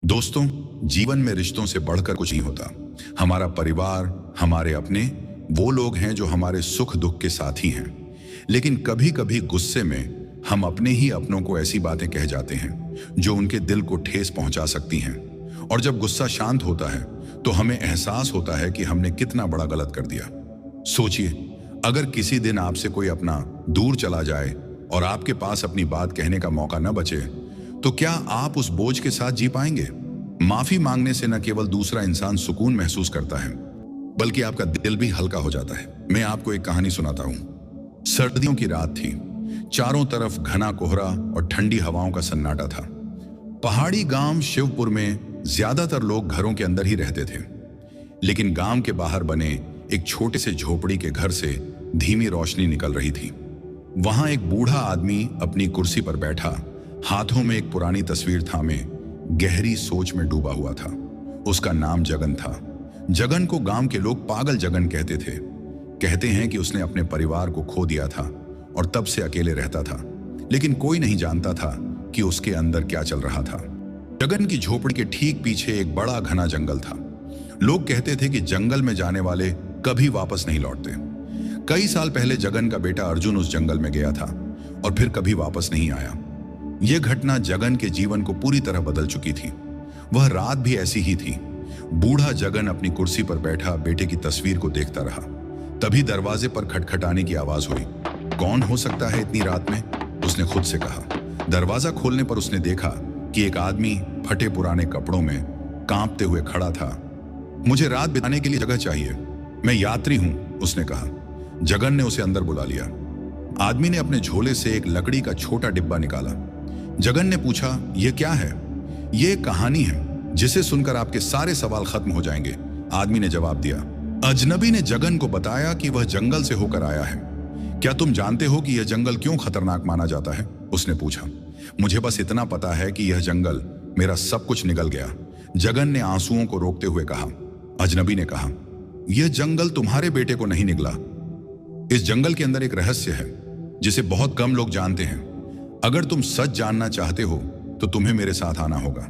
दोस्तों, जीवन में रिश्तों से बढ़कर कुछ नहीं होता। हमारा परिवार, हमारे अपने, वो लोग हैं जो हमारे सुख दुख के साथी हैं। लेकिन कभी कभी गुस्से में हम अपने ही अपनों को ऐसी बातें कह जाते हैं जो उनके दिल को ठेस पहुंचा सकती हैं। और जब गुस्सा शांत होता है तो हमें एहसास होता है कि हमने कितना बड़ा गलत कर दिया। सोचिए, अगर किसी दिन आपसे कोई अपना दूर चला जाए और आपके पास अपनी बात कहने का मौका न बचे, तो क्या आप उस बोझ के साथ जी पाएंगे? माफी मांगने से न केवल दूसरा इंसान सुकून महसूस करता है, बल्कि आपका दिल भी हल्का हो जाता है। मैं आपको एक कहानी सुनाता हूं। सर्दियों की रात थी। चारों तरफ घना कोहरा और ठंडी हवाओं का सन्नाटा था। पहाड़ी गांव शिवपुर में ज्यादातर लोग घरों के अंदर ही रहते थे, लेकिन गांव के बाहर बने एक छोटे से झोपड़ी के घर से धीमी रोशनी निकल रही थी। वहां एक बूढ़ा आदमी अपनी कुर्सी पर बैठा, हाथों में एक पुरानी तस्वीर थामे गहरी सोच में डूबा हुआ था। उसका नाम जगन था। जगन को गांव के लोग पागल जगन कहते थे। कहते हैं कि उसने अपने परिवार को खो दिया था और तब से अकेले रहता था, लेकिन कोई नहीं जानता था कि उसके अंदर क्या चल रहा था। जगन की झोपड़ी के ठीक पीछे एक बड़ा घना जंगल था। लोग कहते थे कि जंगल में जाने वाले कभी वापस नहीं लौटते। कई साल पहले जगन का बेटा अर्जुन उस जंगल में गया था और फिर कभी वापस नहीं आया। यह घटना जगन के जीवन को पूरी तरह बदल चुकी थी। वह रात भी ऐसी ही थी। बूढ़ा जगन अपनी कुर्सी पर बैठा बेटे की तस्वीर को देखता रहा। तभी दरवाजे पर खटखटाने की आवाज हुई। कौन हो सकता है इतनी रात में? उसने खुद से कहा। दरवाजा खोलने पर उसने देखा कि एक आदमी फटे पुराने कपड़ों में कांपते हुए खड़ा था। मुझे रात बिताने के लिए जगह चाहिए, मैं यात्री हूं, उसने कहा। जगन ने उसे अंदर बुला लिया। आदमी ने अपने झोले से एक लकड़ी का छोटा डिब्बा निकाला। जगन ने पूछा, यह क्या है? यह एक कहानी है जिसे सुनकर आपके सारे सवाल खत्म हो जाएंगे, आदमी ने जवाब दिया। अजनबी ने जगन को बताया कि वह जंगल से होकर आया है। क्या तुम जानते हो कि यह जंगल क्यों खतरनाक माना जाता है? उसने पूछा। मुझे बस इतना पता है कि यह जंगल मेरा सब कुछ निगल गया, जगन ने आंसुओं को रोकते हुए कहा। अजनबी ने कहा, यह जंगल तुम्हारे बेटे को नहीं निगला। इस जंगल के अंदर एक रहस्य है जिसे बहुत कम लोग जानते हैं। अगर तुम सच जानना चाहते हो तो तुम्हें मेरे साथ आना होगा।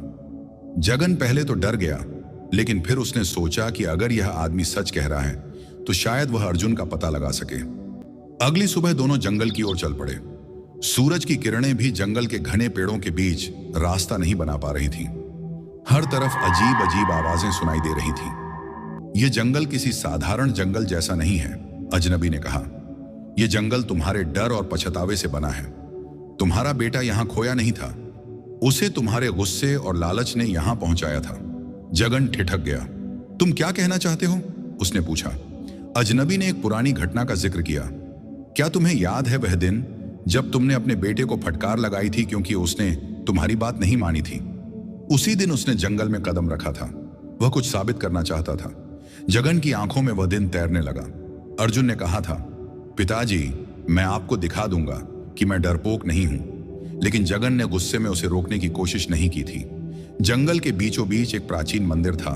जगन पहले तो डर गया, लेकिन फिर उसने सोचा कि अगर यह आदमी सच कह रहा है तो शायद वह अर्जुन का पता लगा सके। अगली सुबह दोनों जंगल की ओर चल पड़े। सूरज की किरणें भी जंगल के घने पेड़ों के बीच रास्ता नहीं बना पा रही थी। हर तरफ अजीब अजीब आवाजें सुनाई दे रही थी। यह जंगल किसी साधारण जंगल जैसा नहीं है, अजनबी ने कहा। यह जंगल तुम्हारे डर और पछतावे से बना है। तुम्हारा बेटा यहां खोया नहीं था, उसे तुम्हारे गुस्से और लालच ने यहां पहुंचाया था। जगन ठिठक गया। तुम क्या कहना चाहते हो? उसने पूछा। अजनबी ने एक पुरानी घटना का जिक्र किया। क्या तुम्हें याद है वह दिन जब तुमने अपने बेटे को फटकार लगाई थी क्योंकि उसने तुम्हारी बात नहीं मानी थी? उसी दिन उसने जंगल में कदम रखा था। वह कुछ साबित करना चाहता था। जगन की आंखों में वह दिन तैरने लगा। अर्जुन ने कहा था, पिताजी, मैं आपको दिखा दूंगा कि मैं डरपोक नहीं हूं। लेकिन जगन ने गुस्से में उसे रोकने की कोशिश नहीं की थी। जंगल के बीचों बीच एक प्राचीन मंदिर था।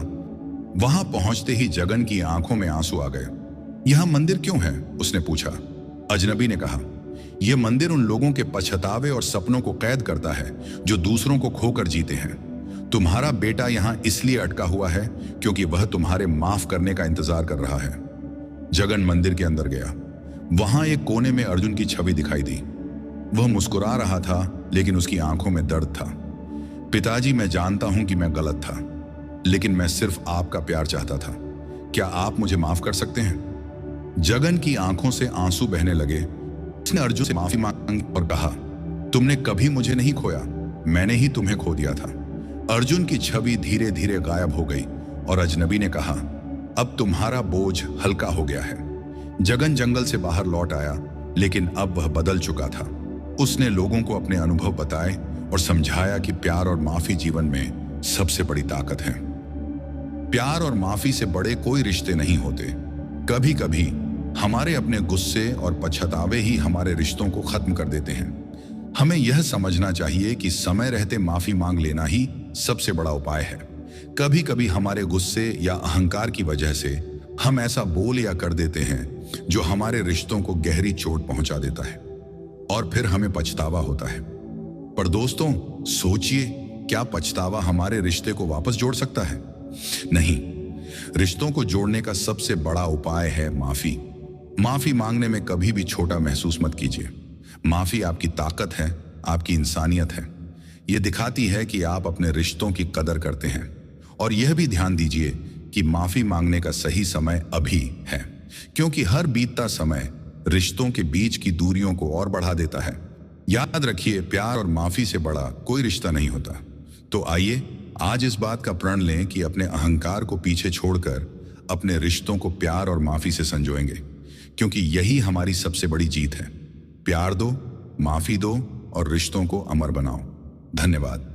वहां पहुंचते ही जगन की आंखों में आंसू आ गए। यह मंदिर क्यों है? उसने पूछा। अजनबी ने कहा, यह मंदिर उन लोगों के पछतावे और सपनों को कैद करता है जो दूसरों को खोकर जीते हैं। तुम्हारा बेटा यहां इसलिए अटका हुआ है क्योंकि वह तुम्हारे माफ करने का इंतजार कर रहा है। जगन मंदिर के अंदर गया। वहां एक कोने में अर्जुन की छवि दिखाई दी। वह मुस्कुरा रहा था, लेकिन उसकी आंखों में दर्द था। पिताजी, मैं जानता हूं कि मैं गलत था, लेकिन मैं सिर्फ आपका प्यार चाहता था। क्या आप मुझे माफ कर सकते हैं? जगन की आंखों से आंसू बहने लगे। उसने अर्जुन से माफी मांगी और कहा, तुमने कभी मुझे नहीं खोया, मैंने ही तुम्हें खो दिया था। अर्जुन की छवि धीरे धीरे गायब हो गई और अजनबी ने कहा, अब तुम्हारा बोझ हल्का हो गया है। जगन जंगल से बाहर लौट आया, लेकिन अब वह बदल चुका था। उसने लोगों को अपने अनुभव बताए और समझाया कि प्यार और माफी जीवन में सबसे बड़ी ताकत है। प्यार और माफी से बड़े कोई रिश्ते नहीं होते। कभी कभी हमारे अपने गुस्से और पछतावे ही हमारे रिश्तों को खत्म कर देते हैं। हमें यह समझना चाहिए कि समय रहते माफी मांग लेना ही सबसे बड़ा उपाय है। कभी कभी हमारे गुस्से या अहंकार की वजह से हम ऐसा बोल या कर देते हैं जो हमारे रिश्तों को गहरी चोट पहुंचा देता है और फिर हमें पछतावा होता है। पर दोस्तों, सोचिए क्या पछतावा हमारे रिश्ते को वापस जोड़ सकता है? नहीं। रिश्तों को जोड़ने का सबसे बड़ा उपाय है माफी। माफी मांगने में कभी भी छोटा महसूस मत कीजिए। माफी आपकी ताकत है, आपकी इंसानियत है। यह दिखाती है कि आप अपने रिश्तों की कदर करते हैं। और यह भी ध्यान दीजिए कि माफी मांगने का सही समय अभी है, क्योंकि हर बीतता समय रिश्तों के बीच की दूरियों को और बढ़ा देता है। याद रखिए, प्यार और माफी से बड़ा कोई रिश्ता नहीं होता। तो आइए आज इस बात का प्रण लें कि अपने अहंकार को पीछे छोड़कर अपने रिश्तों को प्यार और माफी से संजोएंगे, क्योंकि यही हमारी सबसे बड़ी जीत है। प्यार दो, माफी दो और रिश्तों को अमर बनाओ। धन्यवाद।